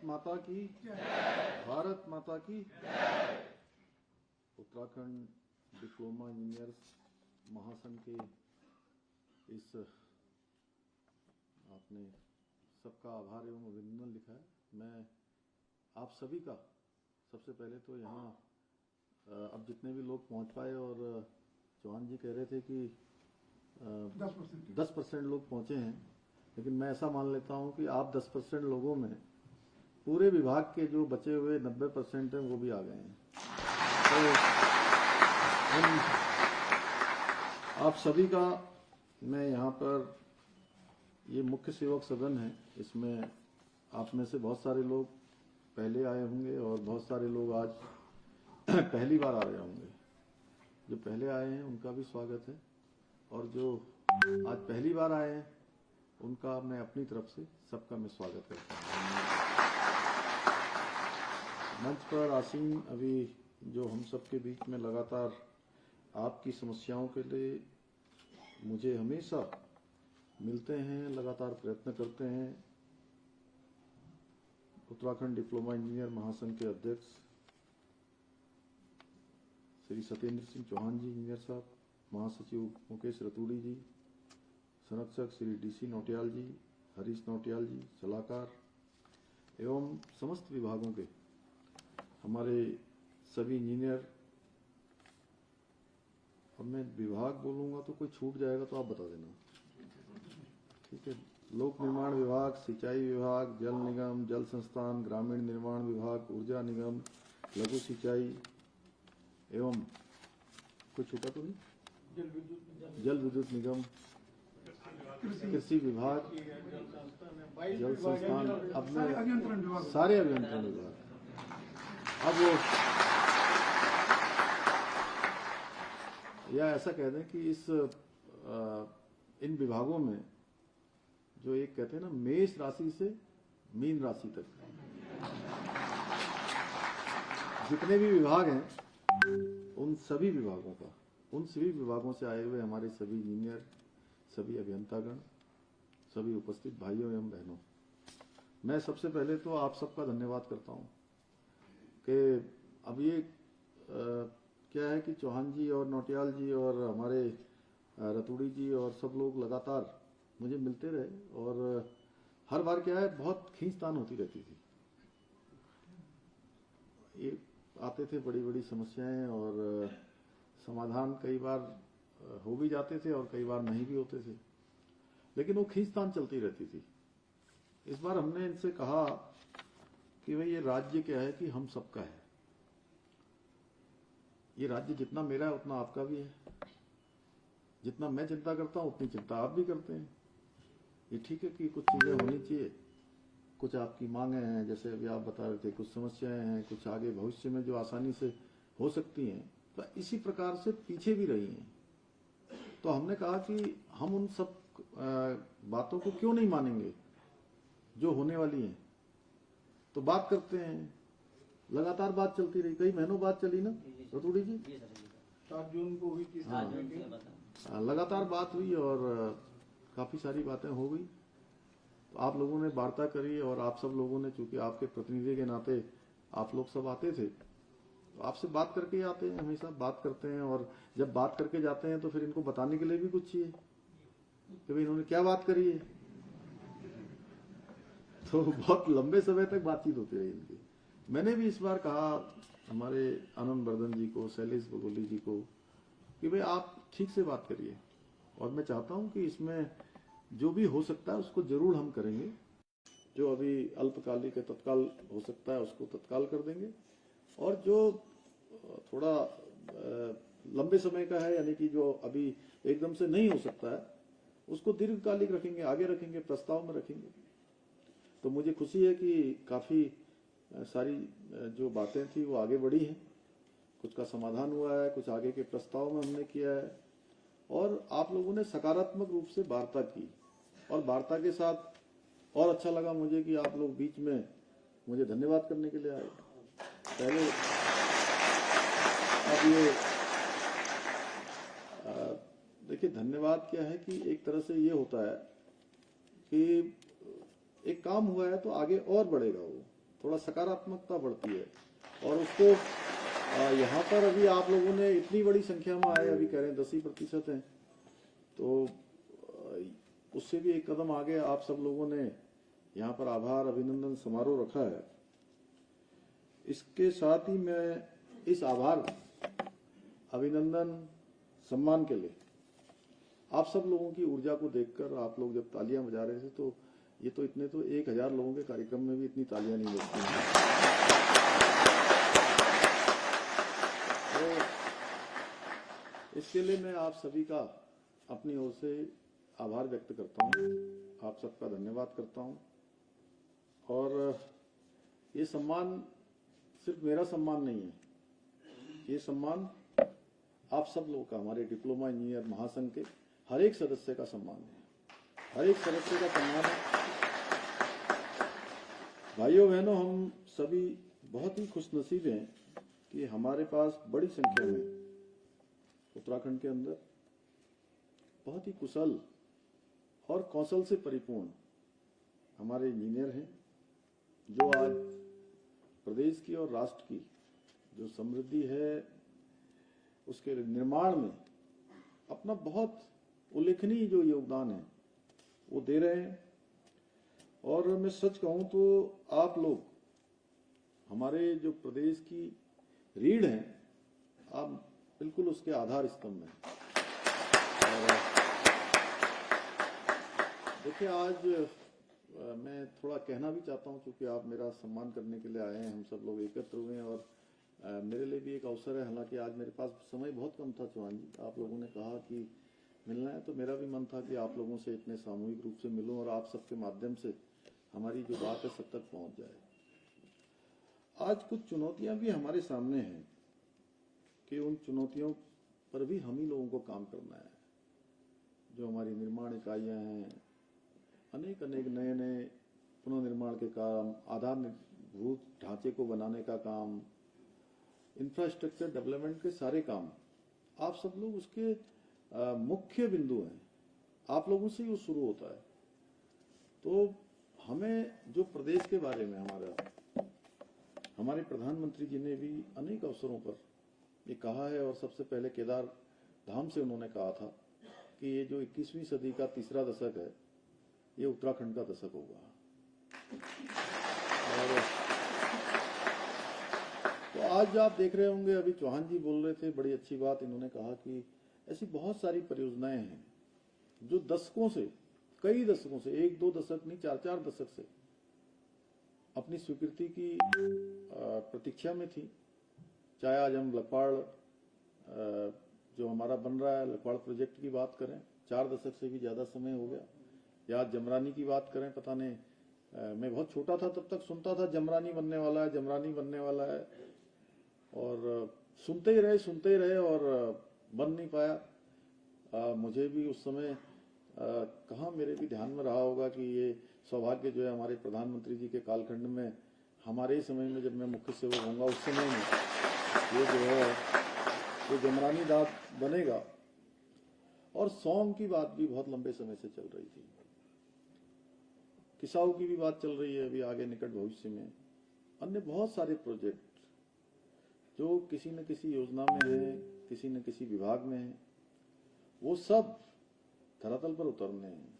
माता की भारत माता की। उत्तराखंड डिप्लोमा इंजीनियर्स महासंघ के इस आपने सबका आभार एवं अभिनंदन लिखा है। मैं आप सभी का सबसे पहले तो यहाँ अब जितने भी लोग पहुँच पाए, और चौहान जी कह रहे थे कि 10% लोग पहुँचे हैं, लेकिन मैं ऐसा मान लेता हूँ कि आप 10% लोगों में पूरे विभाग के जो बचे हुए 90% हैं वो भी आ गए हैं। तो आप सभी का मैं यहाँ पर, ये मुख्य सेवक सदन है, इसमें आप में से बहुत सारे लोग पहले आए होंगे और बहुत सारे लोग आज पहली बार आ रहे होंगे। जो पहले आए हैं उनका भी स्वागत है, और जो आज पहली बार आए हैं उनका मैं अपनी तरफ से सबका मैं स्वागत करता हूँ। मंच पर आसीन अभी जो हम सबके बीच में लगातार आपकी समस्याओं के लिए मुझे हमेशा मिलते हैं, लगातार प्रयत्न करते हैं, उत्तराखंड डिप्लोमा इंजीनियर महासंघ के अध्यक्ष श्री सत्येंद्र सिंह चौहान जी इंजीनियर साहब, महासचिव मुकेश रतूड़ी जी, संरक्षक श्री डीसी नौटियाल जी, हरीश नौटियाल जी, सलाहकार एवं समस्त विभागों के हमारे सभी इंजीनियर। अब मैं विभाग बोलूंगा तो कोई छूट जाएगा तो आप बता देना, ठीक है। लोक निर्माण विभाग, सिंचाई विभाग, जल निगम, जल संस्थान, ग्रामीण निर्माण विभाग, ऊर्जा निगम, लघु सिंचाई एवं कुछ छूटा तो नहीं, जल विद्युत निगम, कृषि विभाग, जल संस्थान, अपने सारे अभियंत्रण विभाग। अब वो या ऐसा कह दें कि इन विभागों में जो एक कहते हैं ना, मेष राशि से मीन राशि तक जितने भी विभाग हैं, उन सभी विभागों का, उन सभी विभागों से आए हुए हमारे सभी इंजीनियर, सभी अभियंतागण, सभी उपस्थित भाइयों एवं बहनों, मैं सबसे पहले तो आप सबका धन्यवाद करता हूं कि अब ये क्या है कि चौहान जी और नौटियाल जी और हमारे रतूड़ी जी और सब लोग लगातार मुझे मिलते रहे, और हर बार क्या है, बहुत खींचतान होती रहती थी। ये आते थे बड़ी बड़ी समस्याएं, और समाधान कई बार हो भी जाते थे और कई बार नहीं भी होते थे, लेकिन वो खींचतान चलती रहती थी। इस बार हमने इनसे कहा कि भाई ये राज्य क्या है कि हम सबका है। ये राज्य जितना मेरा है उतना आपका भी है, जितना मैं चिंता करता हूं उतनी चिंता आप भी करते हैं। ये ठीक है कि कुछ चीजें होनी चाहिए, कुछ आपकी मांगे हैं, जैसे अभी आप बता रहे थे, कुछ समस्याएं हैं, कुछ आगे भविष्य में जो आसानी से हो सकती हैं, तो इसी प्रकार से पीछे भी रही हैं। तो हमने कहा कि हम उन सब बातों को क्यों नहीं मानेंगे जो होने वाली हैं। तो बात करते हैं, लगातार बात चलती रही, कई महीनों बात चली ना रतूड़ी जी, 7 जून को हुई थी। लगातार बात हुई और काफी सारी बातें हो गई। तो आप लोगों ने वार्ता करी, और आप सब लोगों ने, चूंकि आपके प्रतिनिधि के नाते आप लोग सब आते थे, तो आपसे बात करके ही आते हैं, हमेशा बात करते हैं, और जब बात करके जाते हैं तो फिर इनको बताने के लिए भी कुछ चाहिए कि भाई इन्होंने क्या बात करी है। तो बहुत लंबे समय तक बातचीत होती रही इनकी। मैंने भी इस बार कहा हमारे आनंद वर्धन जी को, शैलेश बगोली जी को, कि भाई आप ठीक से बात करिए, और मैं चाहता हूं कि इसमें जो भी हो सकता है उसको जरूर हम करेंगे। जो अभी अल्पकालिक तत्काल हो सकता है उसको तत्काल कर देंगे, और जो थोड़ा लंबे समय का है, यानी कि जो अभी एकदम से नहीं हो सकता है, उसको दीर्घकालिक रखेंगे, आगे रखेंगे, प्रस्ताव में रखेंगे। तो मुझे खुशी है कि काफी सारी जो बातें थी वो आगे बढ़ी हैं, कुछ का समाधान हुआ है, कुछ आगे के प्रस्ताव में हमने किया है, और आप लोगों ने सकारात्मक रूप से वार्ता की। और वार्ता के साथ और अच्छा लगा मुझे कि आप लोग बीच में मुझे धन्यवाद करने के लिए आए। पहले अब ये देखिए, धन्यवाद क्या है कि एक तरह से ये होता है कि एक काम हुआ है तो आगे और बढ़ेगा वो, थोड़ा सकारात्मकता बढ़ती है। और उसको यहाँ पर अभी आप लोगों ने इतनी बड़ी संख्या में आए, अभी कह रहे हैं 10% हैं, तो उससे भी एक कदम आगे आप सब लोगों ने यहाँ पर आभार अभिनंदन समारोह रखा है। इसके साथ ही मैं इस आभार अभिनंदन सम्मान के लिए आप सब लोगों की ऊर्जा को देखकर, आप लोग जब तालियां बजा रहे थे तो ये तो इतने तो 1000 लोगों के कार्यक्रम में भी इतनी तालियां नहीं बजती हैं। तो इसके लिए मैं आप सभी का अपनी ओर से आभार व्यक्त करता हूँ, आप सबका धन्यवाद करता हूँ। और ये सम्मान सिर्फ मेरा सम्मान नहीं है, ये सम्मान आप सब लोगों का, हमारे डिप्लोमा इंजीनियर महासंघ के हर एक सदस्य का सम्मान है, हर एक सदस्य का सम्मान है। भाइयों बहनों, हम सभी बहुत ही खुशनसीब हैं कि हमारे पास बड़ी संख्या में उत्तराखंड के अंदर बहुत ही कुशल और कौशल से परिपूर्ण हमारे इंजीनियर हैं, जो आज प्रदेश की और राष्ट्र की जो समृद्धि है उसके निर्माण में अपना बहुत उल्लेखनीय जो योगदान है वो दे रहे हैं। और मैं सच कहूं तो आप लोग हमारे जो प्रदेश की रीढ़ हैं, आप बिल्कुल उसके आधार स्तंभ हैं। और देखिए, आज मैं थोड़ा कहना भी चाहता हूं, क्योंकि आप मेरा सम्मान करने के लिए आए हैं, हम सब लोग एकत्र हुए हैं और मेरे लिए भी एक अवसर है। हालांकि आज मेरे पास समय बहुत कम था चौहान जी, आप लोगों ने कहा कि मिलना है, तो मेरा भी मन था कि आप लोगों से इतने सामूहिक रूप से मिलूं और आप सबके माध्यम से हमारी जो बात है सब तक पहुंच जाए। आज कुछ चुनौतियां भी हमारे सामने हैं कि उन चुनौतियों पर भी हम ही लोगों को काम करना है। जो हमारी निर्माण इकाइयां हैं, अनेक नए नए पुनर्निर्माण के काम, आधारभूत ढांचे को बनाने का काम, इंफ्रास्ट्रक्चर डेवलपमेंट के सारे काम, आप सब लोग उसके मुख्य बिंदु हैं, आप लोगों से ही वो शुरू होता है। तो हमें जो प्रदेश के बारे में हमारे प्रधानमंत्री जी ने भी अनेक अवसरों पर ये कहा है, और सबसे पहले केदार धाम से उन्होंने कहा था कि ये जो 21वीं सदी का तीसरा दशक है, ये उत्तराखंड का दशक होगा। और तो आज आप देख रहे होंगे, अभी चौहान जी बोल रहे थे, बड़ी अच्छी बात इन्होंने कहा कि ऐसी बहुत सारी परियोजनाएं हैं जो दशकों से, कई दशकों से, 1-2 दशक नहीं, 4-4 दशक से अपनी स्वीकृति की प्रतीक्षा में थी। चाहे आज हम लखवाड़ जो हमारा बन रहा है, लखवाड़ प्रोजेक्ट की बात करें, 4 दशक से भी ज्यादा समय हो गया, या जमरानी की बात करें, पता नहीं, मैं बहुत छोटा था तब तक सुनता था जमरानी बनने वाला है, जमरानी बनने वाला है, और सुनते ही रहे और बन नहीं पाया। मुझे भी उस समय कहाँ मेरे भी ध्यान में रहा होगा कि ये सौभाग्य जो है हमारे प्रधानमंत्री जी के कालखंड में, हमारे ही समय में जब मैं मुख्य सेवक होऊंगा, उस समय में ये जो है ये जमरानी दाद बनेगा। और सौंग की बात भी बहुत लंबे समय से चल रही थी, किसाऊ की भी बात चल रही है अभी आगे निकट भविष्य में, अन्य बहुत सारे प्रोजेक्ट जो किसी न किसी योजना में है, किसी न किसी विभाग में है, वो सब धरातल पर उतरने हैं।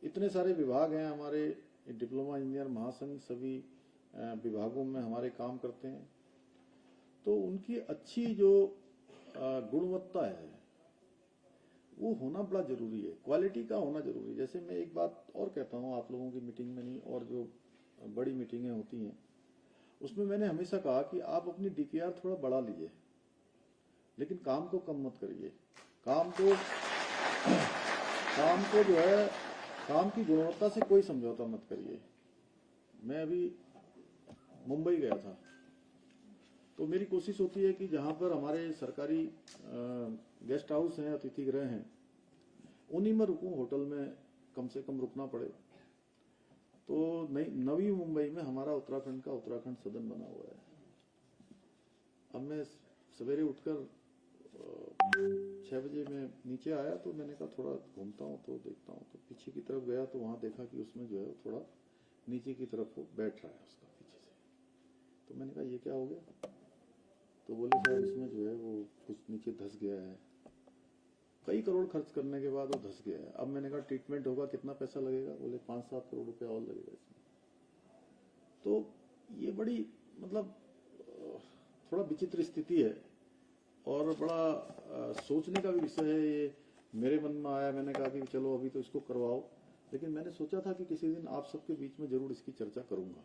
इतने सारे विभाग हैं हमारे, डिप्लोमा इंजीनियर महासंघ सभी विभागों में हमारे काम करते हैं, तो उनकी अच्छी जो गुणवत्ता है वो होना बड़ा जरूरी है, क्वालिटी का होना जरूरी है। जैसे मैं एक बात और कहता हूँ, आप लोगों की मीटिंग में नहीं, और जो बड़ी मीटिंगें होती हैं उसमें मैंने हमेशा कहा कि आप अपनी डीपीआर थोड़ा बढ़ा लीजिए, लेकिन काम को कम मत करिए। काम को जो है, काम की गुणवत्ता से कोई समझौता मत करिए। मैं अभी मुंबई गया था, तो मेरी कोशिश होती है कि जहां पर हमारे सरकारी गेस्ट हाउस हैं, अतिथि गृह हैं, उन्हीं में रुकूं, होटल में कम से कम रुकना पड़े। तो नवी मुंबई में हमारा उत्तराखंड का उत्तराखंड सदन बना हुआ है। अब मैं सवेरे उठकर 6 बजे में नीचे आया, तो मैंने कहा थोड़ा घूमता हूँ तो देखता हूँ, तो पीछे की तरफ गया तो वहां देखा कि उसमें जो है थोड़ा नीचे की तरफ वो बैठ रहा है उसका पीछे से। तो मैंने कहा ये क्या हो गया? तो बोले साहब इसमें जो है वो कुछ नीचे धंस गया है, कई करोड़ खर्च करने के बाद वो धंस गया है। अब मैंने कहा ट्रीटमेंट होगा, कितना पैसा लगेगा? बोले 5-7 करोड़ रुपया और लगेगा इसमें। तो ये बड़ी मतलब थोड़ा विचित्र स्थिति है और बड़ा सोचने का भी विषय है। ये मेरे मन में आया, मैंने कहा कि चलो अभी तो इसको करवाओ, लेकिन मैंने सोचा था कि किसी दिन आप सबके बीच में जरूर इसकी चर्चा करूंगा।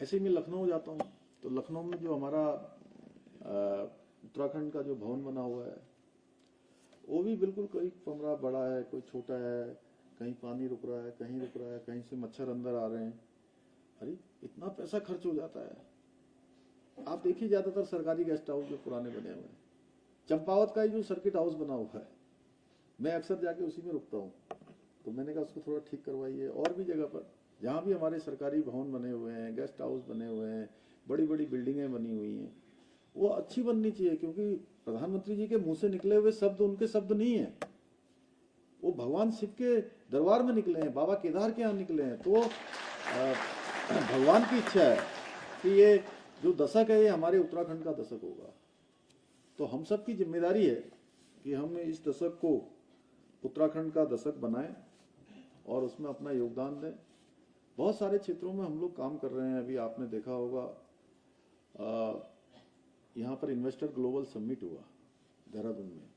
ऐसे ही मैं लखनऊ जाता हूँ, तो लखनऊ में जो हमारा उत्तराखंड का जो भवन बना हुआ है वो भी बिल्कुल कोई कमरा बड़ा है, कोई छोटा है, कहीं पानी रुक रहा है, कहीं रुक रहा है, कहीं से मच्छर अंदर आ रहे हैं। अरे इतना पैसा खर्च हो जाता है। आप देखिए ज्यादातर सरकारी गेस्ट हाउस जो पुराने बने हुए हैं, चंपावत का ही जो सर्किट हाउस बना हुआ है, मैं अक्सर जाके उसी में रुकता हूँ। तो मैंने कहा उसको थोड़ा ठीक करवाइए। और भी जगह पर जहाँ भी हमारे सरकारी भवन बने हुए हैं, गेस्ट हाउस बने हुए हैं, बड़ी बड़ी बिल्डिंगें बनी हुई हैं, वो अच्छी बननी चाहिए, क्योंकि प्रधानमंत्री जी के मुंह से निकले हुए शब्द उनके शब्द नहीं है, वो भगवान शिव के दरबार में निकले हैं, बाबा केदार के यहाँ निकले हैं। तो भगवान की इच्छा है कि ये जो दशक है ये हमारे उत्तराखंड का दशक होगा। तो हम सब की जिम्मेदारी है कि हम इस दशक को उत्तराखंड का दशक बनाएं और उसमें अपना योगदान दें। बहुत सारे क्षेत्रों में हम लोग काम कर रहे हैं। अभी आपने देखा होगा यहाँ पर इन्वेस्टर ग्लोबल समिट हुआ देहरादून में,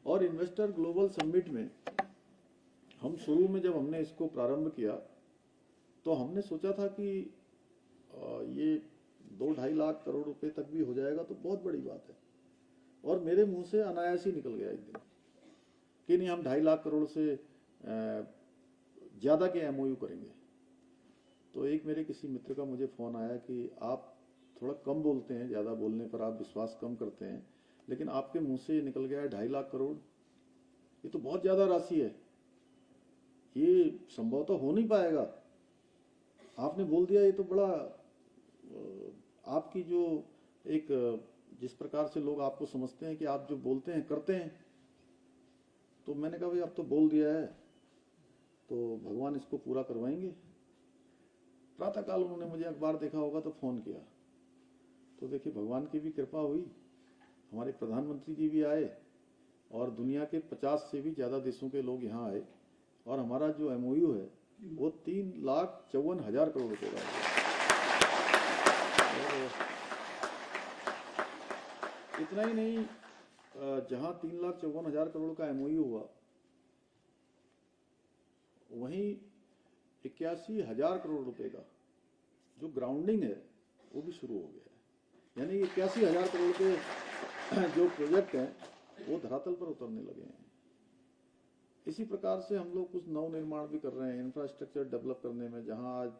और इन्वेस्टर ग्लोबल समिट में हम शुरू में जब हमने इसको प्रारंभ किया तो हमने सोचा था कि ये 2-2.5 लाख करोड़ रुपए तक भी हो जाएगा तो बहुत बड़ी बात है। और मेरे मुंह से अनायास ही निकल गया एक दिन कि नहीं, हम 2.5 लाख करोड़ से ज्यादा के एमओयू करेंगे। तो एक मेरे किसी मित्र का मुझे फोन आया कि आप थोड़ा कम बोलते हैं, ज्यादा बोलने पर आप विश्वास कम करते हैं, लेकिन आपके मुंह से निकल गया है 2.5 लाख करोड़, ये तो बहुत ज्यादा राशि है, ये संभव तो हो नहीं पाएगा। आपने बोल दिया, ये तो बड़ा आपकी जो एक जिस प्रकार से लोग आपको समझते हैं कि आप जो बोलते हैं करते हैं। तो मैंने कहा भाई आप तो बोल दिया है तो भगवान इसको पूरा करवाएंगे। प्रातःकाल उन्होंने मुझे अखबार देखा होगा तो फोन किया, तो देखिए भगवान की भी कृपा हुई, हमारे प्रधानमंत्री जी भी आए और दुनिया के 50 से भी ज्यादा देशों के लोग यहाँ आए, और हमारा जो एमओयू है वो 3,54,000 करोड़ रुपए का है। इतना ही नहीं, जहां 3,54,000 करोड़ का एमओयू हुआ वहीं 81,000 करोड़ रुपए का जो ग्राउंडिंग है वो भी शुरू हो गया है। यानी 81,000 करोड़ के जो प्रोजेक्ट हैं वो धरातल पर उतरने लगे हैं। इसी प्रकार से हम लोग कुछ नव निर्माण भी कर रहे हैं इंफ्रास्ट्रक्चर डेवलप करने में, जहां आज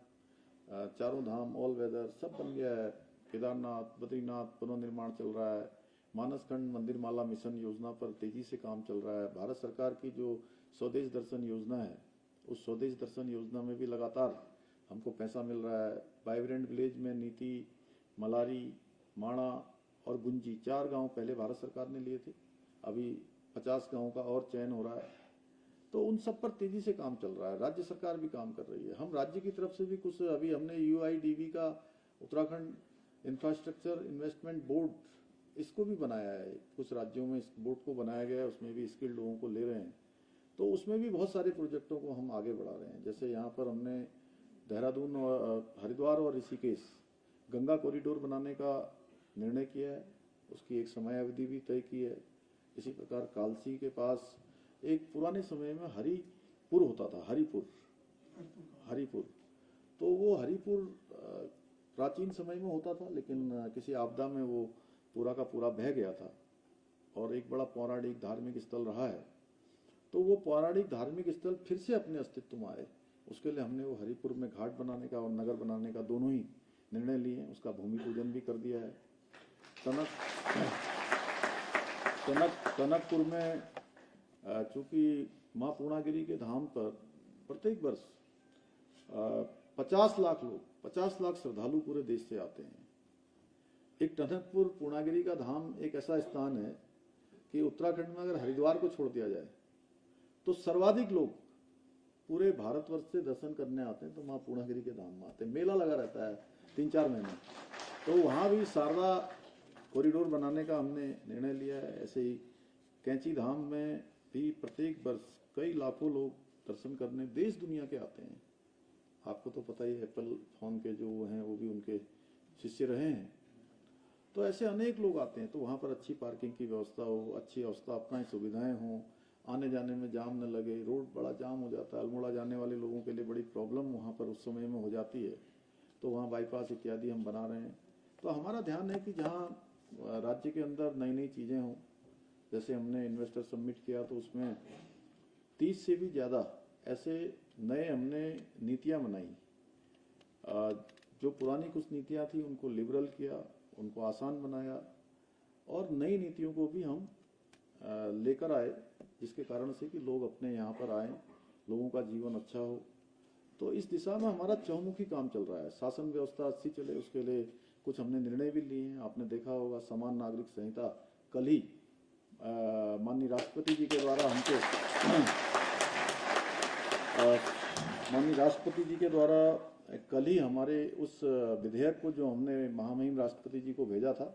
चारों धाम ऑल वेदर सब बन गया है। केदारनाथ, बद्रीनाथ पुनर्निर्माण चल रहा है। मानसखंड मंदिर माला मिशन योजना पर तेजी से काम चल रहा है। भारत सरकार की जो स्वदेश दर्शन योजना है, उस स्वदेश दर्शन योजना में भी लगातार हमको पैसा मिल रहा है। वाइब्रेंट विलेज में नीति, मलारी, माणा और गुंजी 4 गांव पहले भारत सरकार ने लिए थे, अभी 50 गांव का और चयन हो रहा है। तो उन सब पर तेजी से काम चल रहा है। राज्य सरकार भी काम कर रही है। हम राज्य की तरफ से भी कुछ, अभी हमने UIDB का उत्तराखंड इंफ्रास्ट्रक्चर इन्वेस्टमेंट बोर्ड, इसको भी बनाया है। कुछ राज्यों में इस बोर्ड को बनाया गया है, उसमें भी स्किल्ड लोगों को ले रहे हैं। तो उसमें भी बहुत सारे प्रोजेक्टों को हम आगे बढ़ा रहे हैं। जैसे यहाँ पर हमने देहरादून और हरिद्वार और ऋषिकेश गंगा कॉरिडोर बनाने का निर्णय किया है, उसकी एक समय अवधि भी तय की है। इसी प्रकार कालसी के पास एक पुराने समय में हरिपुर होता था, हरिपुर, तो वो हरिपुर प्राचीन समय में होता था, लेकिन किसी आपदा में वो पूरा का पूरा बह गया था और एक बड़ा पौराणिक धार्मिक स्थल रहा है। तो वो पौराणिक धार्मिक स्थल फिर से अपने अस्तित्व में आए, उसके लिए हमने वो हरिपुर में घाट बनाने का और नगर बनाने का दोनों ही निर्णय लिए हैं। उसका भूमि पूजन भी कर दिया है। टनकपुर में चूंकि माँ पूर्णागिरी के धाम पर प्रत्येक वर्ष 50 लाख लोग, 50 लाख श्रद्धालु पूरे देश से आते हैं। एक टनकपुर पूर्णागिरी का धाम एक ऐसा स्थान है कि उत्तराखंड में अगर हरिद्वार को छोड़ दिया जाए तो सर्वाधिक लोग पूरे भारतवर्ष से दर्शन करने आते हैं तो माँ पूर्णागिरी के धाम में आते हैं। मेला लगा रहता है 3-4 महीने, तो वहाँ भी शारदा कॉरिडोर बनाने का हमने निर्णय लिया है। ऐसे ही कैंची धाम में भी प्रत्येक वर्ष कई लाखों लोग दर्शन करने देश दुनिया के आते हैं। आपको तो पता ही, एप्पल फोन के जो वो हैं वो भी उनके शिष्य रहे हैं। तो ऐसे अनेक लोग आते हैं, तो वहाँ पर अच्छी पार्किंग की व्यवस्था हो, अच्छी अवस्थापनाएं सुविधाएं हों, आने जाने में जाम न लगे। रोड बड़ा जाम हो जाता है, अल्मोड़ा जाने वाले लोगों के लिए बड़ी प्रॉब्लम वहाँ पर उस समय में हो जाती है। तो वहाँ बाईपास इत्यादि हम बना रहे हैं। तो हमारा ध्यान है कि जहाँ राज्य के अंदर नई नई चीज़ें हों, जैसे हमने इन्वेस्टर सबमिट किया तो उसमें 30 से भी ज़्यादा ऐसे नए हमने नीतियाँ बनाई। जो पुरानी कुछ नीतियाँ थी उनको लिबरल किया, उनको आसान बनाया, और नई नीतियों को भी हम लेकर आए, जिसके कारण से कि लोग अपने यहाँ पर आए, लोगों का जीवन अच्छा हो। तो इस दिशा में हमारा चहुमुखी काम चल रहा है। शासन व्यवस्था अच्छी चले उसके लिए कुछ हमने निर्णय भी लिए हैं। आपने देखा होगा समान नागरिक संहिता कल ही माननीय राष्ट्रपति जी के द्वारा हमको माननीय राष्ट्रपति जी के द्वारा कल ही हमारे उस विधेयक को जो हमने महामहिम राष्ट्रपति जी को भेजा था,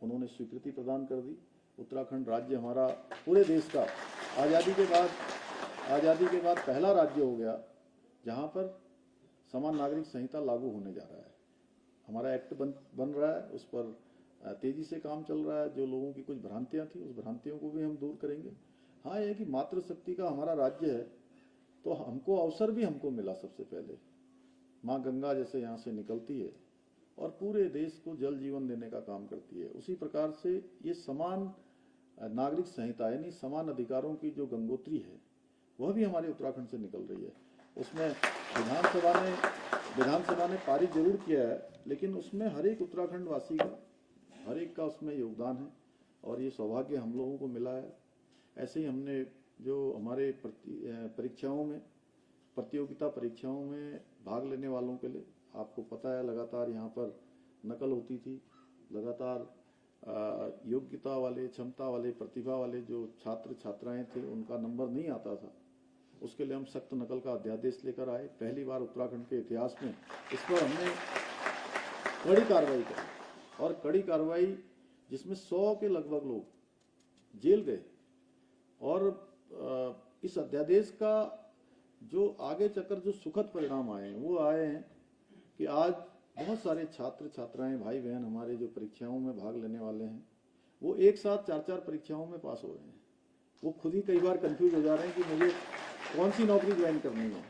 उन्होंने स्वीकृति प्रदान कर दी। उत्तराखंड राज्य हमारा पूरे देश का आज़ादी के बाद पहला राज्य हो गया जहां पर समान नागरिक संहिता लागू होने जा रहा है। हमारा एक्ट बन रहा है, उस पर तेजी से काम चल रहा है। जो लोगों की कुछ भ्रांतियां थी, उस भ्रांतियों को भी हम दूर करेंगे। हाँ, यह कि मातृशक्ति का हमारा राज्य है, तो हमको अवसर भी हमको मिला। सबसे पहले माँ गंगा जैसे यहाँ से निकलती है और पूरे देश को जल जीवन देने का काम करती है, उसी प्रकार से ये समान नागरिक संहिता यानी समान अधिकारों की जो गंगोत्री है वह भी हमारे उत्तराखंड से निकल रही है। उसमें विधानसभा ने पारित जरूर किया है, लेकिन उसमें हर एक उत्तराखंड वासी का, हर एक का उसमें योगदान है, और ये सौभाग्य हम लोगों को मिला है। ऐसे ही हमने जो हमारे प्रतियोगिता परीक्षाओं में भाग लेने वालों के लिए, आपको पता है लगातार यहाँ पर नकल होती थी, लगातार योग्यता वाले, क्षमता वाले, प्रतिभा वाले जो छात्र छात्राएं थे उनका नंबर नहीं आता था। उसके लिए हम सख्त नकल का अध्यादेश लेकर आए। पहली बार उत्तराखंड के इतिहास में इस पर हमने कड़ी कार्रवाई की, और कड़ी कार्रवाई जिसमें 100 के लगभग लोग जेल गए। और इस अध्यादेश का जो आगे चलकर जो सुखद परिणाम आए हैं वो आए हैं कि आज बहुत सारे छात्र छात्राएं, भाई बहन हमारे जो परीक्षाओं में भाग लेने वाले हैं, वो एक साथ 4-4 परीक्षाओं में पास हो रहे हैं। वो खुद ही कई बार कंफ्यूज हो जा रहे हैं कि मुझे कौन सी नौकरी ज्वाइन करनी है।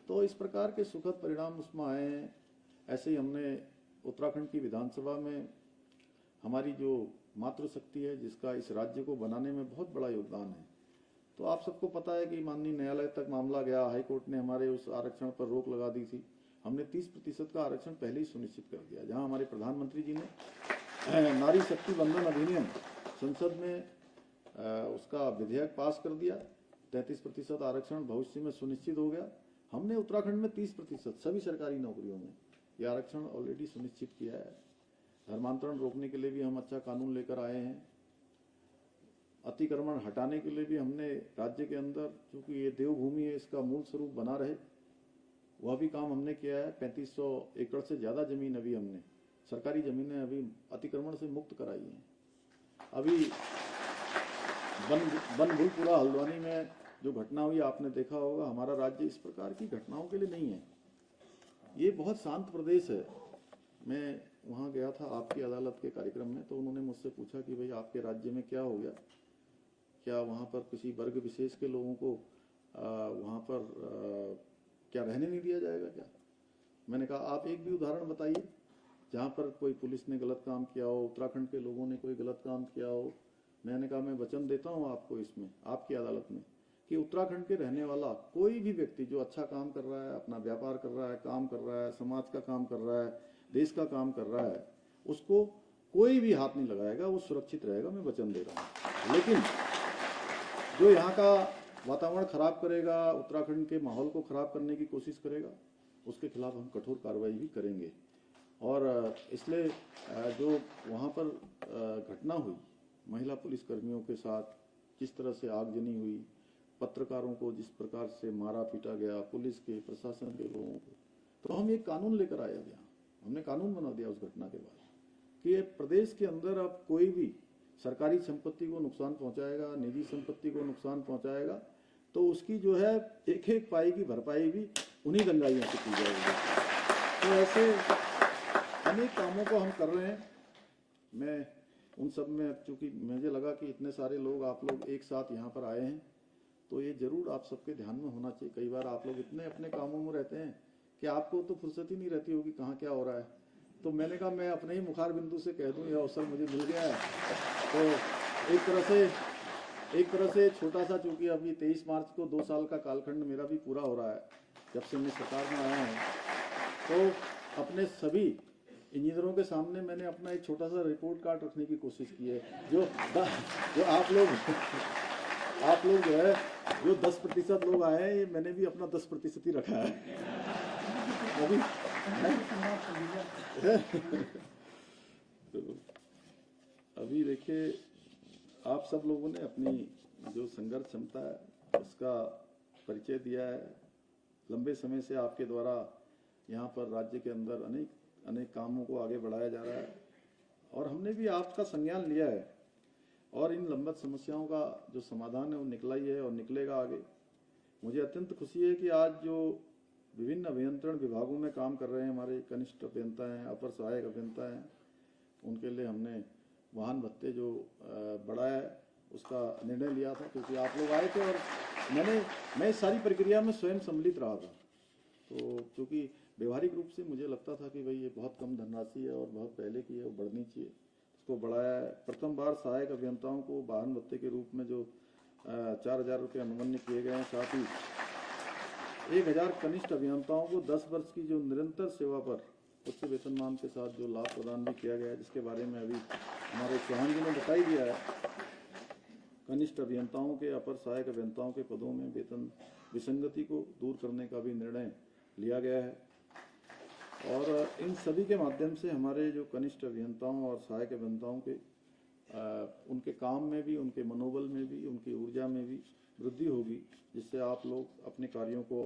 तो इस प्रकार के सुखद परिणाम उसमें आए हैं। ऐसे ही हमने उत्तराखंड की विधानसभा में हमारी जो मातृशक्ति है, जिसका इस राज्य को बनाने में बहुत बड़ा योगदान है, तो आप सबको पता है कि माननीय न्यायालय तक मामला गया, हाईकोर्ट ने हमारे उस आरक्षण पर रोक लगा दी थी। हमने 30% का आरक्षण पहले ही सुनिश्चित कर दिया। जहां हमारे प्रधानमंत्री जी ने नारी शक्ति बंधन अधिनियम संसद में उसका विधेयक पास कर दिया, 33% आरक्षण भविष्य में सुनिश्चित हो गया। हमने उत्तराखंड में 30% सभी सरकारी नौकरियों में यह आरक्षण ऑलरेडी सुनिश्चित किया है। धर्मांतरण रोकने के लिए भी हम अच्छा कानून लेकर आए हैं। अतिक्रमण हटाने के लिए भी हमने राज्य के अंदर, क्योंकि ये देवभूमि है, इसका मूल स्वरूप बना रहे, वह भी काम हमने किया है। 3500 एकड़ से ज्यादा जमीन अभी हमने सरकारी जमीनें अभी अतिक्रमण से मुक्त कराई हैं। अभी बनभूलपुरा हल्द्वानी में जो घटना हुई आपने देखा होगा। हमारा राज्य इस प्रकार की घटनाओं के लिए नहीं है, ये बहुत शांत प्रदेश है। मैं वहाँ गया था आपकी अदालत के कार्यक्रम में, तो उन्होंने मुझसे पूछा कि भाई आपके राज्य में क्या हो गया, क्या वहाँ पर किसी वर्ग विशेष के लोगों को वहाँ पर क्या रहने नहीं दिया जाएगा क्या। मैंने कहा आप एक भी उदाहरण बताइए जहाँ पर कोई पुलिस ने गलत काम किया हो, उत्तराखंड के लोगों ने कोई गलत काम किया हो। मैंने कहा मैं वचन देता हूँ आपको इसमें, आपकी अदालत में, कि उत्तराखंड के रहने वाला कोई भी व्यक्ति जो अच्छा काम कर रहा है, अपना व्यापार कर रहा है, काम कर रहा है, समाज का काम कर रहा है, देश का काम कर रहा है, उसको कोई भी हाथ नहीं लगाएगा, वो सुरक्षित रहेगा, मैं वचन दे रहा हूँ। लेकिन जो यहाँ का वातावरण खराब करेगा, उत्तराखंड के माहौल को खराब करने की कोशिश करेगा, उसके खिलाफ हम कठोर कार्रवाई भी करेंगे। और इसलिए जो वहाँ पर घटना हुई महिला पुलिसकर्मियों के साथ, जिस तरह से आगजनी हुई, पत्रकारों को जिस प्रकार से मारा पीटा गया, पुलिस के, प्रशासन के लोगों को, तो हम एक कानून लेकर आया गया। हमने कानून बना दिया उस घटना के बाद कि प्रदेश के अंदर अब कोई भी सरकारी संपत्ति को नुकसान पहुंचाएगा, निजी संपत्ति को नुकसान पहुंचाएगा, तो उसकी जो है एक एक पाई की भरपाई भी उन्हीं गंजाइयों से की जाएगी। तो ऐसे अनेक कामों को हम कर रहे हैं। मैं उन सब में, चूंकि मुझे लगा कि इतने सारे लोग, आप लोग एक साथ यहाँ पर आए हैं, तो ये जरूर आप सबके ध्यान में होना चाहिए। कई बार आप लोग इतने अपने कामों में रहते हैं कि आपको तो फुर्सत ही नहीं रहती होगी कहाँ क्या हो रहा है। तो मैंने कहा मैं अपने ही मुखार बिंदु से कह दूं, यह अवसर मुझे मिल गया है। तो एक तरह से छोटा सा, चूंकि अभी 23 मार्च को 2 साल का कालखंड मेरा भी पूरा हो रहा है जब से मैं सरकार में आया हूँ, तो अपने सभी इंजीनियरों के सामने मैंने अपना एक छोटा सा रिपोर्ट कार्ड रखने की कोशिश की है। जो आप लोग जो है, जो 10% लोग आए हैं, ये मैंने भी अपना 10% ही रखा है अभी। अभी देखिए, आप सब लोगों ने अपनी जो संघर्ष क्षमता है उसका परिचय दिया है। लंबे समय से आपके द्वारा यहाँ पर राज्य के अंदर अनेक कामों को आगे बढ़ाया जा रहा है और हमने भी आपका संज्ञान लिया है और इन लंबित समस्याओं का जो समाधान है वो निकला ही है और निकलेगा आगे। मुझे अत्यंत खुशी है कि आज जो विभिन्न अभियंत्रण विभागों में काम कर रहे हैं हमारे कनिष्ठ अभियंता हैं, अपर सहायक अभियंता हैं, उनके लिए हमने वाहन भत्ते जो बढ़ाया है उसका निर्णय लिया था, क्योंकि आप लोग आए थे और मैं इस सारी प्रक्रिया में स्वयं सम्मिलित रहा था। तो क्योंकि व्यवहारिक रूप से मुझे लगता था कि भाई ये बहुत कम धनराशि है और बहुत पहले की है, वो बढ़नी चाहिए, उसको बढ़ाया है। प्रथम बार सहायक अभियंताओं को वाहन भत्ते के रूप में जो 4,000 रुपये अनुमन्य किए गए हैं, साथ ही 1,000 कनिष्ठ अभियंताओं को 10 वर्ष की जो निरंतर सेवा पर उच्च वेतनमान के साथ जो लाभ प्रदान भी किया गया है, जिसके बारे में अभी हमारे चौहान जी ने बताई दिया है। कनिष्ठ अभियंताओं के, अपर सहायक अभियंताओं के पदों में वेतन विसंगति को दूर करने का भी निर्णय लिया गया है और इन सभी के माध्यम से हमारे जो कनिष्ठ अभियंताओं और सहायक अभियंताओं के उनके काम में भी, उनके मनोबल में भी, उनकी ऊर्जा में भी वृद्धि होगी, जिससे आप लोग अपने कार्यों को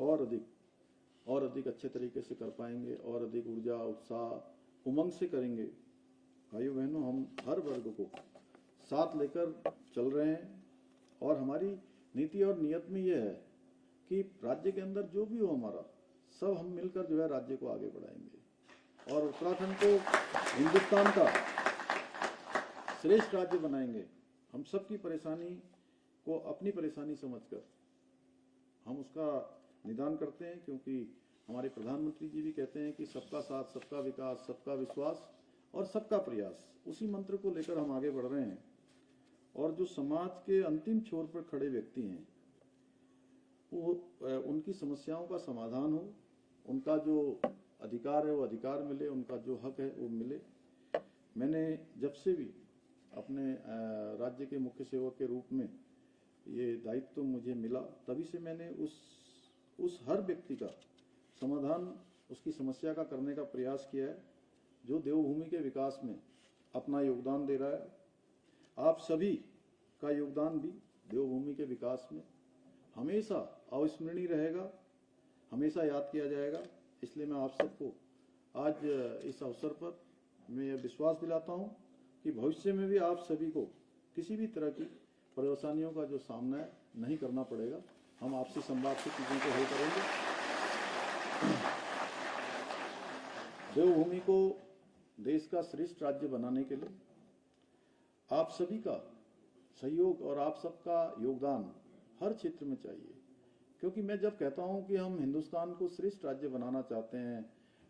और अधिक अच्छे तरीके से कर पाएंगे और अधिक ऊर्जा, उत्साह, उमंग से करेंगे। भाइयों बहनों, हम हर वर्ग को साथ लेकर चल रहे हैं और हमारी नीति और नियत में यह है कि राज्य के अंदर जो भी हो हमारा, सब हम मिलकर जो है राज्य को आगे बढ़ाएंगे और उत्तराखंड को हिंदुस्तान का श्रेष्ठ राज्य बनाएंगे। हम सबकी परेशानी को अपनी परेशानी समझकर हम उसका निदान करते हैं, क्योंकि हमारे प्रधानमंत्री जी भी कहते हैं कि सबका साथ, सबका विकास, सबका विश्वास और सबका प्रयास, उसी मंत्र को लेकर हम आगे बढ़ रहे हैं। और जो समाज के अंतिम छोर पर खड़े व्यक्ति हैं, वो उनकी समस्याओं का समाधान हो, उनका जो अधिकार है वो अधिकार मिले, उनका जो हक है वो मिले। मैंने जब से भी अपने राज्य के मुख्य सेवक के रूप में ये दायित्व मुझे मिला, तभी से मैंने उस हर व्यक्ति का समाधान, उसकी समस्या का करने का प्रयास किया है जो देवभूमि के विकास में अपना योगदान दे रहा है। आप सभी का योगदान भी देवभूमि के विकास में हमेशा अविस्मरणीय रहेगा, हमेशा याद किया जाएगा। इसलिए मैं आप सबको आज इस अवसर पर मैं यह विश्वास दिलाता हूं कि भविष्य में भी आप सभी को किसी भी तरह की परेशानियों का जो सामना है नहीं करना पड़ेगा। हम आपसी संवाद से चीज़ों को हल करेंगे। देवभूमि को देश का श्रेष्ठ राज्य बनाने के लिए आप सभी का सहयोग और आप सबका योगदान हर क्षेत्र में चाहिए, क्योंकि मैं जब कहता हूं कि हम हिंदुस्तान को श्रेष्ठ राज्य बनाना चाहते हैं,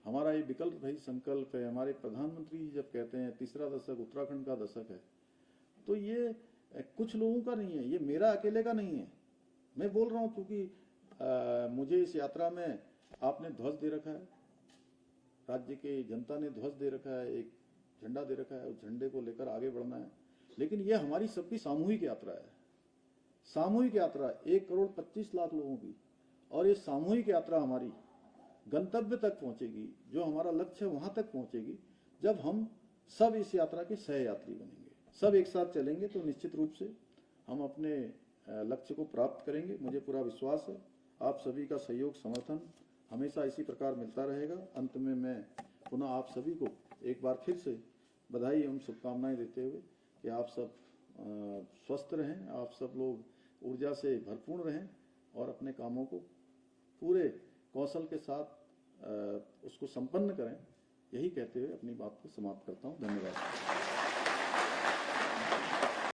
हमारा ये विकल्प रहित संकल्प है, हमारे प्रधानमंत्री जी जब कहते हैं तीसरा दशक उत्तराखंड का दशक है, तो ये कुछ लोगों का नहीं है, ये मेरा अकेले का नहीं है। मैं बोल रहा हूं क्योंकि मुझे इस यात्रा में आपने ध्वज दे रखा है, राज्य के जनता ने ध्वज दे रखा है, एक झंडा दे रखा है, उस झंडे को लेकर आगे बढ़ना है। लेकिन ये हमारी सबकी सामूहिक यात्रा है, सामूहिक यात्रा 1,25,00,000 लोगों की, और ये सामूहिक यात्रा हमारी गंतव्य तक पहुंचेगी, जो हमारा लक्ष्य है वहां तक पहुंचेगी जब हम सब इस यात्रा के सह यात्री बनेंगे, सब एक साथ चलेंगे। तो निश्चित रूप से हम अपने लक्ष्य को प्राप्त करेंगे। मुझे पूरा विश्वास है आप सभी का सहयोग समर्थन हमेशा इसी प्रकार मिलता रहेगा। अंत में मैं पुनः आप सभी को एक बार फिर से बधाई एवं शुभकामनाएं देते हुए कि आप सब स्वस्थ रहें, आप सब लोग ऊर्जा से भरपूर रहें और अपने कामों को पूरे कौशल के साथ उसको संपन्न करें, यही कहते हुए अपनी बात को समाप्त करता हूं। धन्यवाद।